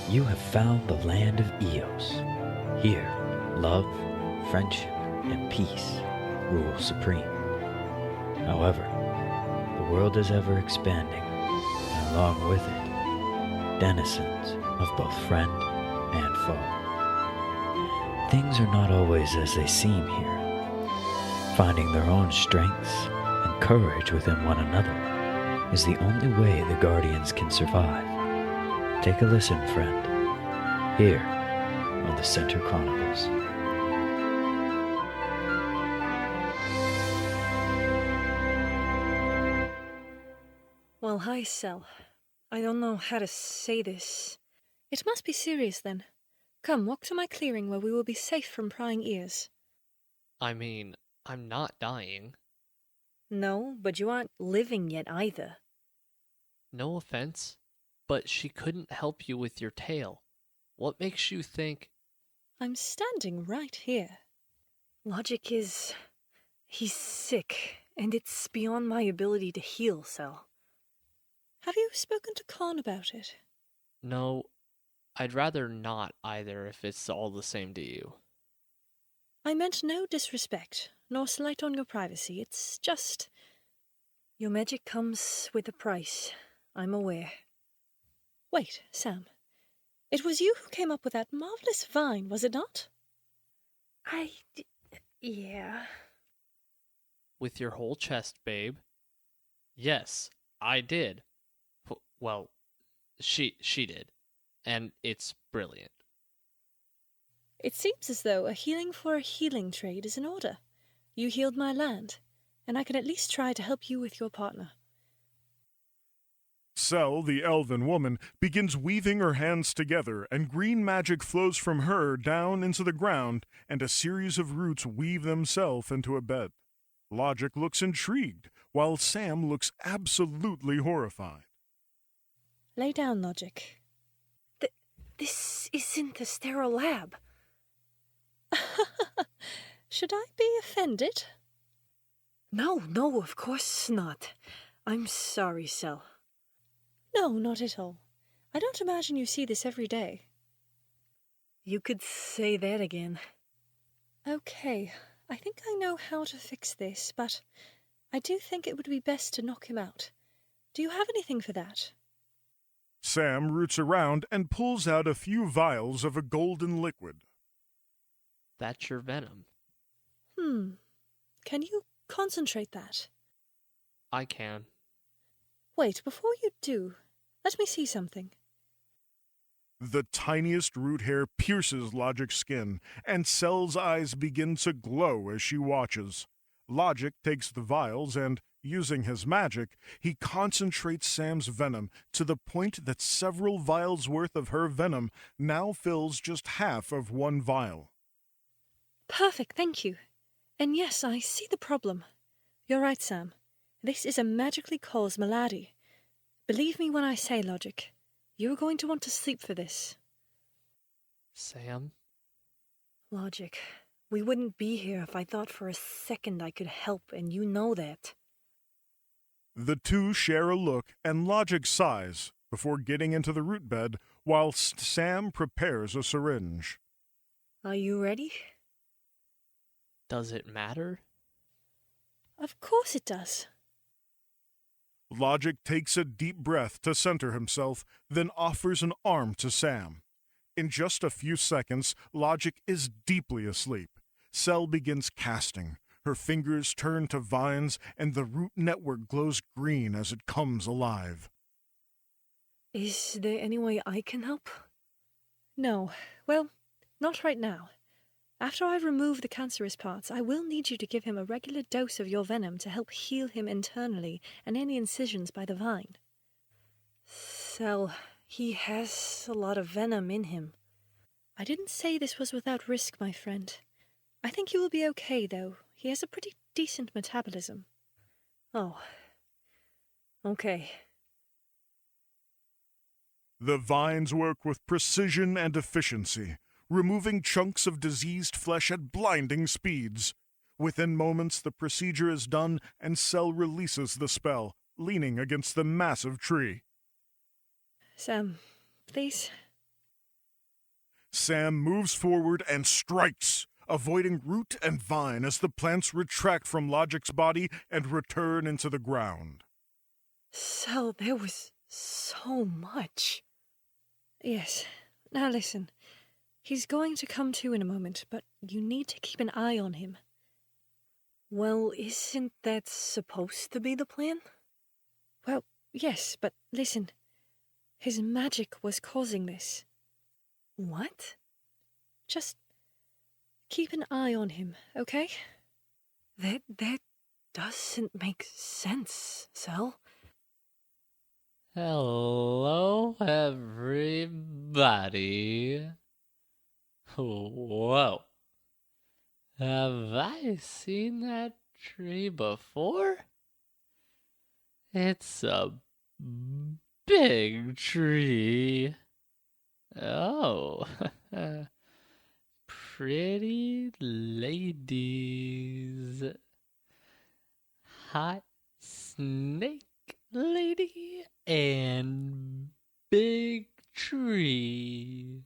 You have found the land of Eos. Here, love, friendship, and peace rule supreme. However, the world is ever expanding, and along with it, denizens of both friend and foe. Things are not always as they seem here. Finding their own strengths and courage within one another is the only way the Guardians can survive. Take a listen, friend, here on the Center Chronicles. Well, hi, Cell. I don't know how to say this. It must be serious then. Come, walk to my clearing where we will be safe from prying ears. I mean, I'm not dying. No, but you aren't living yet either. No offense, but she couldn't help you with your tail. What makes you think... I'm standing right here. Logic is... he's sick, and it's beyond my ability to heal, Cell. Have you spoken to Khan about it? No, I'd rather not either if it's all the same to you. I meant no disrespect, nor slight on your privacy. It's just... your magic comes with a price, I'm aware. Wait, Sam. It was you who came up with that marvelous vine, was it not? Yeah. With your whole chest, babe. Yes, I did. Well, she did. And it's brilliant. It seems as though a healing for a healing trade is in order. You healed my land, and I can at least try to help you with your partner. Cell, the elven woman, begins weaving her hands together, and green magic flows from her down into the ground, and a series of roots weave themselves into a bed. Logic looks intrigued, while Sam looks absolutely horrified. Lay down, Logic. This isn't a sterile lab. Should I be offended? No, of course not. I'm sorry, Cell. No, not at all. I don't imagine you see this every day. You could say that again. Okay, I think I know how to fix this, but I do think it would be best to knock him out. Do you have anything for that? Sam roots around and pulls out a few vials of a golden liquid. That's your venom. Can you concentrate that? I can. Wait, before you do, let me see something. The tiniest root hair pierces Logic's skin, and Cell's eyes begin to glow as she watches. Logic takes the vials and, using his magic, he concentrates Sam's venom to the point that several vials worth of her venom now fills just half of one vial. Perfect, thank you. And yes, I see the problem. You're right, Sam. This is a magically caused malady. Believe me when I say, Logic, you're going to want to sleep for this. Sam? Logic, we wouldn't be here if I thought for a second I could help, and you know that. The two share a look, and Logic sighs before getting into the root bed whilst Sam prepares a syringe. Are you ready? Does it matter? Of course it does. Logic takes a deep breath to center himself, then offers an arm to Sam. In just a few seconds, Logic is deeply asleep. Cell begins casting. Her fingers turn to vines, and the root network glows green as it comes alive. Is there any way I can help? No. Well, not right now. After I remove the cancerous parts, I will need you to give him a regular dose of your venom to help heal him internally and any incisions by the vine. Cell, he has a lot of venom in him. I didn't say this was without risk, my friend. I think you will be okay, though. He has a pretty decent metabolism. Oh. Okay. The vines work with precision and efficiency, removing chunks of diseased flesh at blinding speeds. Within moments, the procedure is done, and Cell releases the spell, leaning against the massive tree. Sam, please. Sam moves forward and strikes, avoiding root and vine as the plants retract from Logic's body and return into the ground. So there was so much. Yes. Now listen. He's going to come to in a moment, but you need to keep an eye on him. Well, isn't that supposed to be the plan? Well, yes, but listen. His magic was causing this. What? Just keep an eye on him, okay? That doesn't make sense, Sel. Hello, everybody. Whoa. Have I seen that tree before? It's a big tree. Oh, pretty ladies. Hot snake lady and big tree.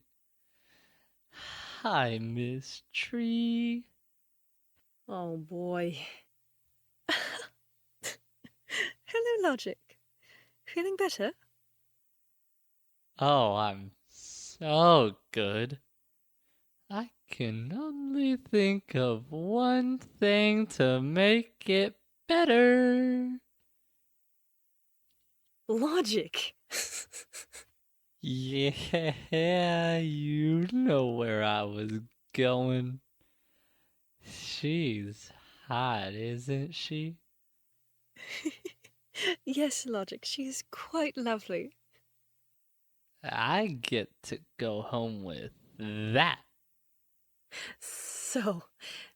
Hi, Miss Tree. Oh boy. Hello, Logic. Feeling better? Oh, I'm so good. I can only think of one thing to make it better. Logic. Yeah, you know where I was going. She's hot, isn't she? Yes, Logic, she's quite lovely. I get to go home with that. So,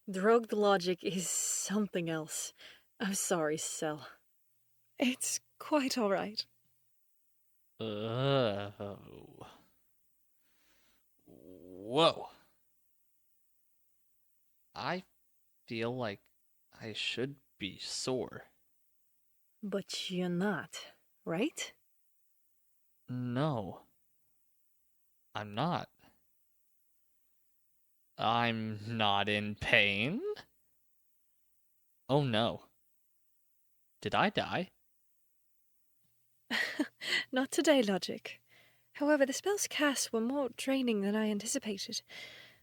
drugged Logic is something else. I'm sorry, Sel. It's quite alright. Whoa. I feel like I should be sore. But you're not, right? No, I'm not. I'm not in pain? Oh no. Did I die? Not today, Logic. However, the spells cast were more draining than I anticipated.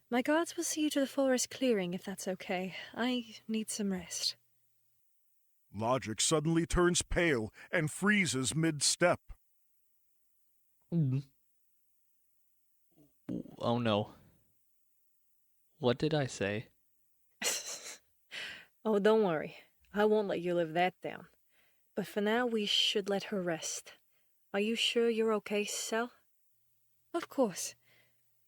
My guards will see you to the forest clearing if that's okay. I need some rest. Logic suddenly turns pale and freezes mid-step. Oh no. What did I say? Oh, don't worry. I won't let you live that down. But for now, we should let her rest. Are you sure you're okay, Sel? Of course.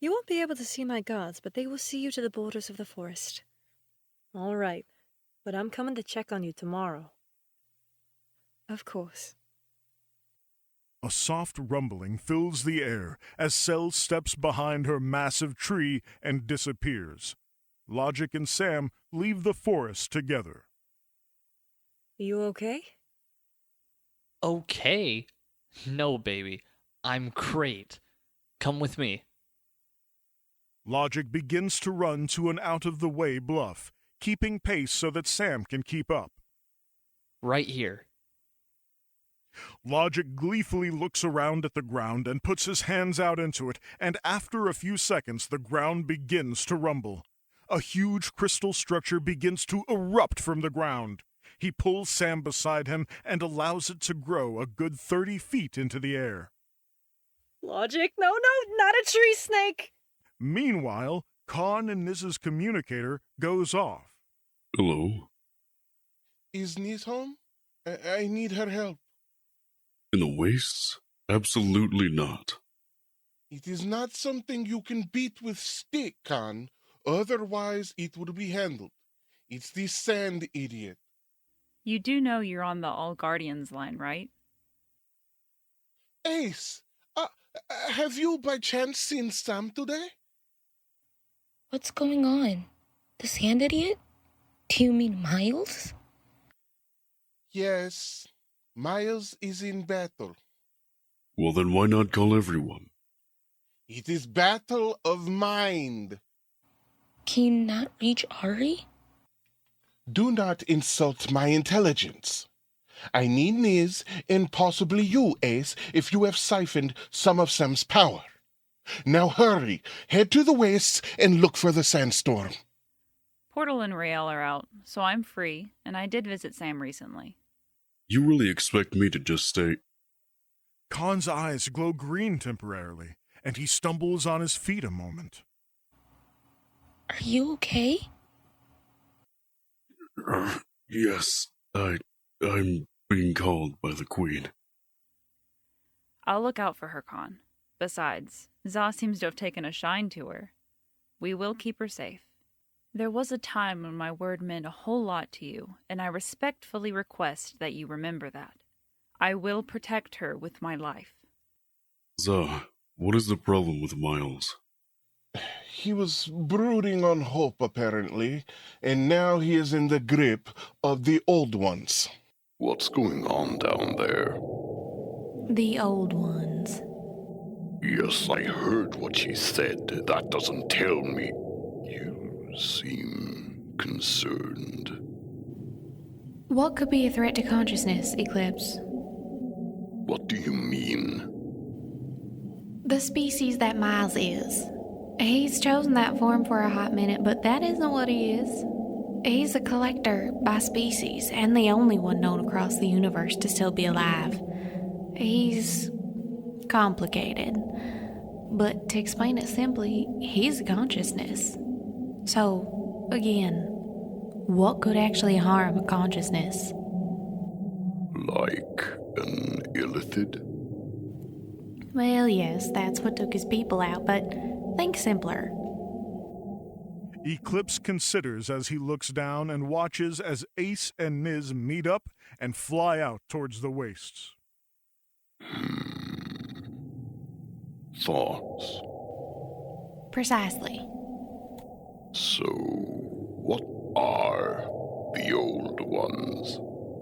You won't be able to see my guards, but they will see you to the borders of the forest. All right. But I'm coming to check on you tomorrow. Of course. A soft rumbling fills the air as Sel steps behind her massive tree and disappears. Logic and Sam leave the forest together. You okay? Okay? No, baby. I'm great. Come with me. Logic begins to run to an out-of-the-way bluff, keeping pace so that Sam can keep up. Right here. Logic gleefully looks around at the ground and puts his hands out into it, and after a few seconds the ground begins to rumble. A huge crystal structure begins to erupt from the ground. He pulls Sam beside him and allows it to grow a good 30 feet into the air. Logic, no, not a tree snake! Meanwhile, Khan and Niz's communicator goes off. Hello? Is Nis home? I need her help. In the wastes? Absolutely not. It is not something you can beat with stick, Khan. Otherwise, it would be handled. It's the sand idiot. You do know you're on the All Guardians line, right? Ace, have you by chance seen Sam today? What's going on? The sand idiot? Do you mean Miles? Yes, Miles is in battle. Well, then why not call everyone? It is battle of mind. Can you not reach Ari? Do not insult my intelligence. I need Niz and possibly you, Ace, if you have siphoned some of Sam's power. Now hurry, head to the wastes and look for the sandstorm. Portal and Rael are out, so I'm free, and I did visit Sam recently. You really expect me to just stay? Khan's eyes glow green temporarily, and he stumbles on his feet a moment. Are you okay? Yes, I'm being called by the Queen. I'll look out for her, Khan. Besides, Za seems to have taken a shine to her. We will keep her safe. There was a time when my word meant a whole lot to you, and I respectfully request that you remember that. I will protect her with my life. Za, what is the problem with Miles? He was brooding on hope, apparently, and now he is in the grip of the old ones. What's going on down there? The old ones. Yes, I heard what she said. That doesn't tell me. You seem concerned. What could be a threat to consciousness, Eclipse? What do you mean? The species that Miles is. He's chosen that form for a hot minute, but that isn't what he is. He's a collector by species, and the only one known across the universe to still be alive. He's complicated. But to explain it simply, he's a consciousness. So, again, what could actually harm a consciousness? Like an illithid? Well, yes, that's what took his people out, but think simpler. Eclipse considers as he looks down and watches as Ace and Niz meet up and fly out towards the wastes. Thoughts? Precisely. So, what are the old ones?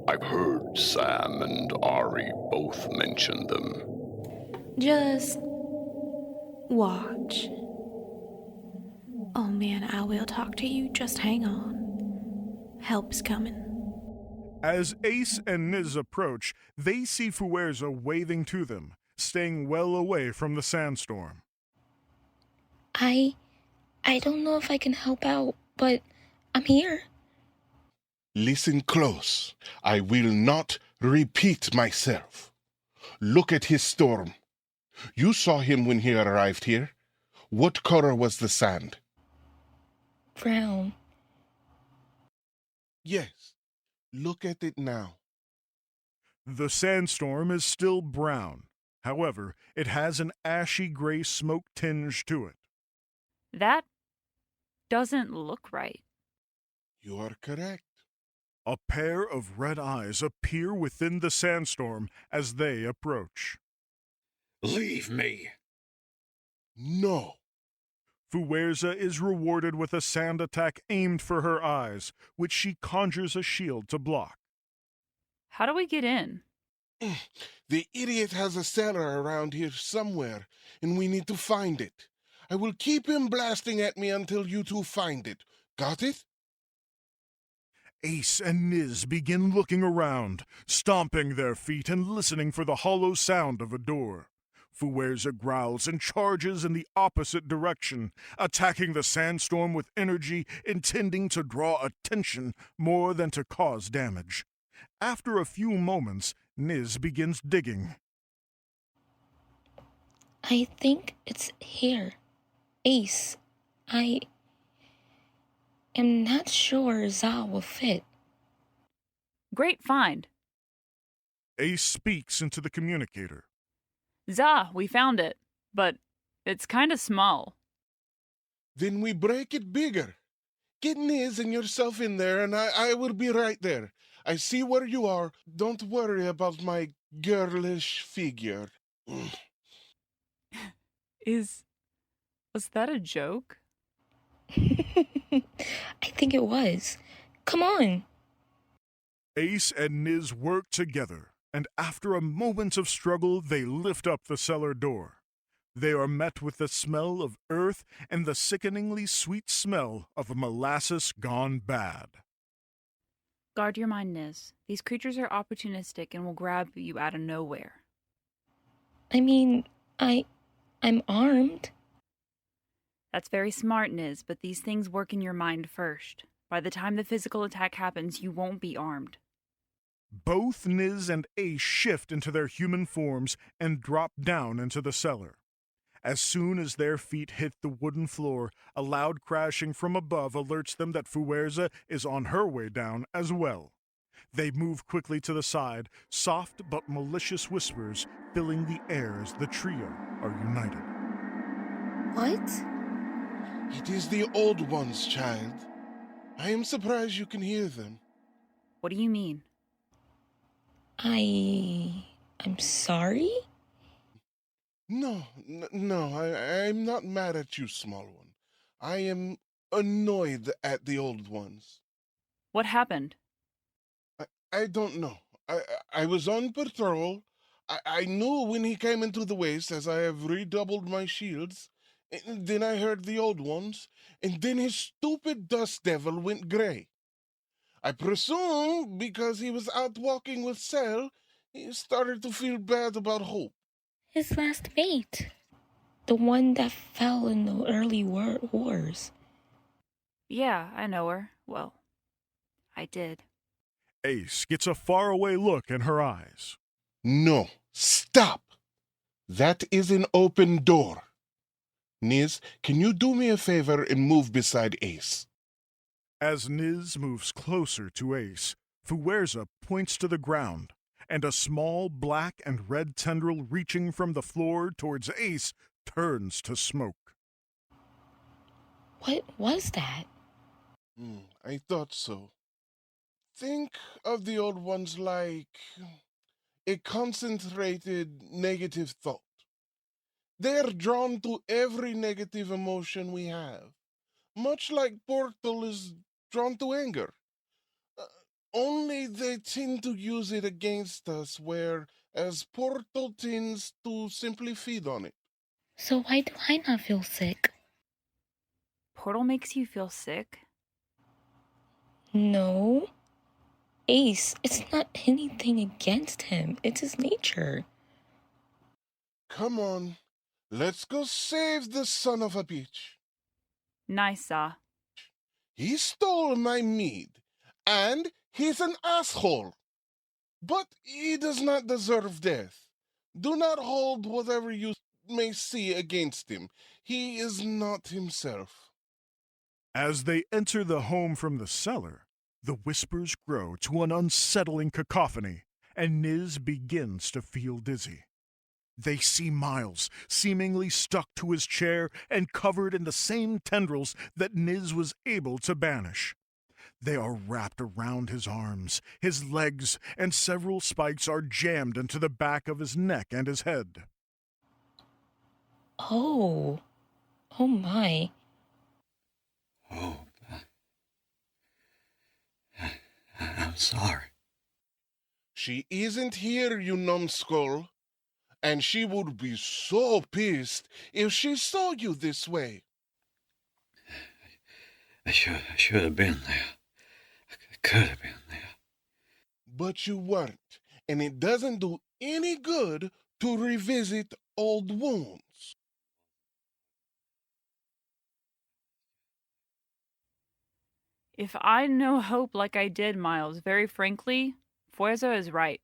I've heard Sam and Ari both mention them. Just watch. Oh man, I will talk to you. Just hang on. Help's coming. As Ace and Niz approach, they see Fuerza waving to them, staying well away from the sandstorm. I don't know if I can help out, but I'm here. Listen close. I will not repeat myself. Look at his storm. You saw him when he arrived here. What color was the sand? Brown. Yes. Look at it now. The sandstorm is still brown. However, it has an ashy gray smoke tinge to it. That doesn't look right. You are correct. A pair of red eyes appear within the sandstorm as they approach. Leave me. No. Fuerza is rewarded with a sand attack aimed for her eyes, which she conjures a shield to block. How do we get in? The idiot has a cellar around here somewhere, and we need to find it. I will keep him blasting at me until you two find it. Got it? Ace and Niz begin looking around, stomping their feet and listening for the hollow sound of a door. Fuerza growls and charges in the opposite direction, attacking the sandstorm with energy intending to draw attention more than to cause damage. After a few moments, Niz begins digging. I think it's here. Ace, I am not sure Za will fit. Great find. Ace speaks into the communicator. Za, we found it, but it's kind of small. Then we break it bigger. Get Niz and yourself in there, and I will be right there. I see where you are. Don't worry about my girlish figure. Was that a joke? I think it was. Come on. Ace and Niz work together, and after a moment of struggle, they lift up the cellar door. They are met with the smell of earth and the sickeningly sweet smell of molasses gone bad. Guard your mind, Niz. These creatures are opportunistic and will grab you out of nowhere. I mean, I'm armed. That's very smart, Niz, but these things work in your mind first. By the time the physical attack happens, you won't be armed. Both Niz and Ace shift into their human forms and drop down into the cellar. As soon as their feet hit the wooden floor, a loud crashing from above alerts them that Fuerza is on her way down as well. They move quickly to the side, soft but malicious whispers filling the air as the trio are united. What? It is the old ones, child. I am surprised you can hear them. What do you mean? I'm sorry? No, I'm not mad at you, small one. I am annoyed at the old ones. What happened? I don't know. I was on patrol. I knew when he came into the waste, as I have redoubled my shields. And then I heard the old ones, and then his stupid dust devil went gray. I presume because he was out walking with Cell, he started to feel bad about Hope. His last mate. The one that fell in the early wars. Yeah, I know her. Well, I did. Ace gets a faraway look in her eyes. No, stop! That is an open door. Niz, can you do me a favor and move beside Ace? As Niz moves closer to Ace, Fuerza points to the ground, and a small black and red tendril reaching from the floor towards Ace turns to smoke. What was that? I thought so. Think of the old ones like a concentrated negative thought. They're drawn to every negative emotion we have, much like Portal is drawn to anger. Only they tend to use it against us, whereas Portal tends to simply feed on it. So why do I not feel sick? Portal makes you feel sick? No. Ace, it's not anything against him. It's his nature. Come on, let's go save the son of a bitch. Nice, Saw. He stole my mead, and he's an asshole. But he does not deserve death. Do not hold whatever you may see against him. He is not himself. As they enter the home from the cellar, the whispers grow to an unsettling cacophony, and Niz begins to feel dizzy. They see Miles, seemingly stuck to his chair and covered in the same tendrils that Niz was able to banish. They are wrapped around his arms, his legs, and several spikes are jammed into the back of his neck and his head. Oh my. Oh, I'm sorry. She isn't here, you numbskull. And she would be so pissed if she saw you this way. I should have been there. I could have been there. But you weren't, and it doesn't do any good to revisit old wounds. If I know Hope like I did, Miles, very frankly, Fuerza is right.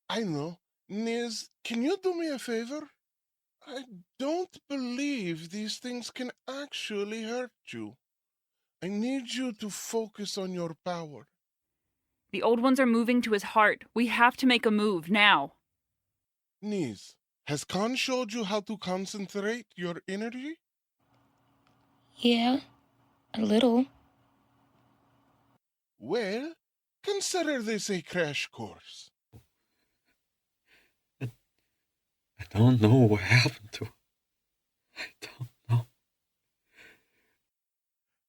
I know. Niz, can you do me a favor? I don't believe these things can actually hurt you. I need you to focus on your power. The old ones are moving to his heart. We have to make a move, now. Niz, has Khan showed you how to concentrate your energy? Yeah, a little. Well, consider this a crash course. I don't know what happened to her. I don't know.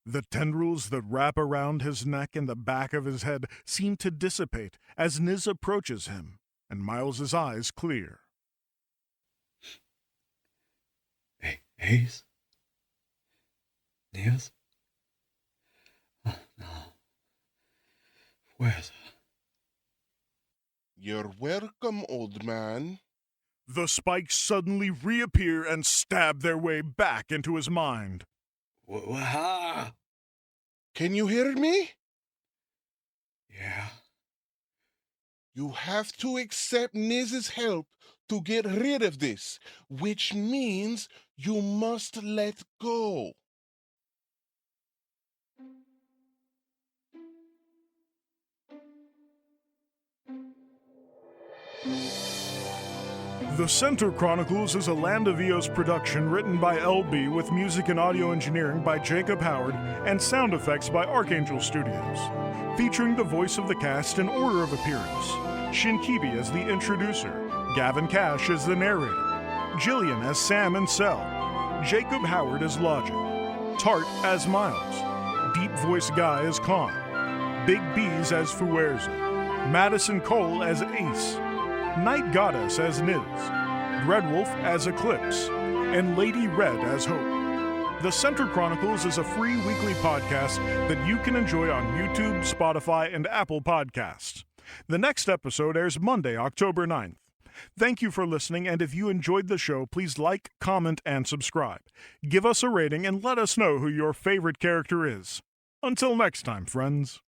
The tendrils that wrap around his neck and the back of his head seem to dissipate as Niz approaches him, and Miles's eyes clear. Ace? Niels? Oh, no. Where's You're welcome, old man. The spikes suddenly reappear and stab their way back into his mind. Can you hear me? Yeah. You have to accept Niz's help to get rid of this, which means you must let go. The Center Chronicles is a Land of Eos production written by LB with music and audio engineering by Jacob Howard and sound effects by Archangel Studios. Featuring the voice of the cast in order of appearance. Shinkibi as the introducer, Gavin Cash as the narrator, Gillian as Sam and Cell, Jacob Howard as Logic, Tart as Miles, Deep Voice Guy as Khan, BigBeaz as Fuerza, Madison Cole as Ace, Night Goddess as Niz, Dreadwolf as Eclipse, and Lady Red as Hope. The Center Chronicles is a free weekly podcast that you can enjoy on YouTube, Spotify, and Apple Podcasts. The next episode airs Monday, October 9th. Thank you for listening, and if you enjoyed the show, please like, comment, and subscribe. Give us a rating and let us know who your favorite character is. Until next time, friends.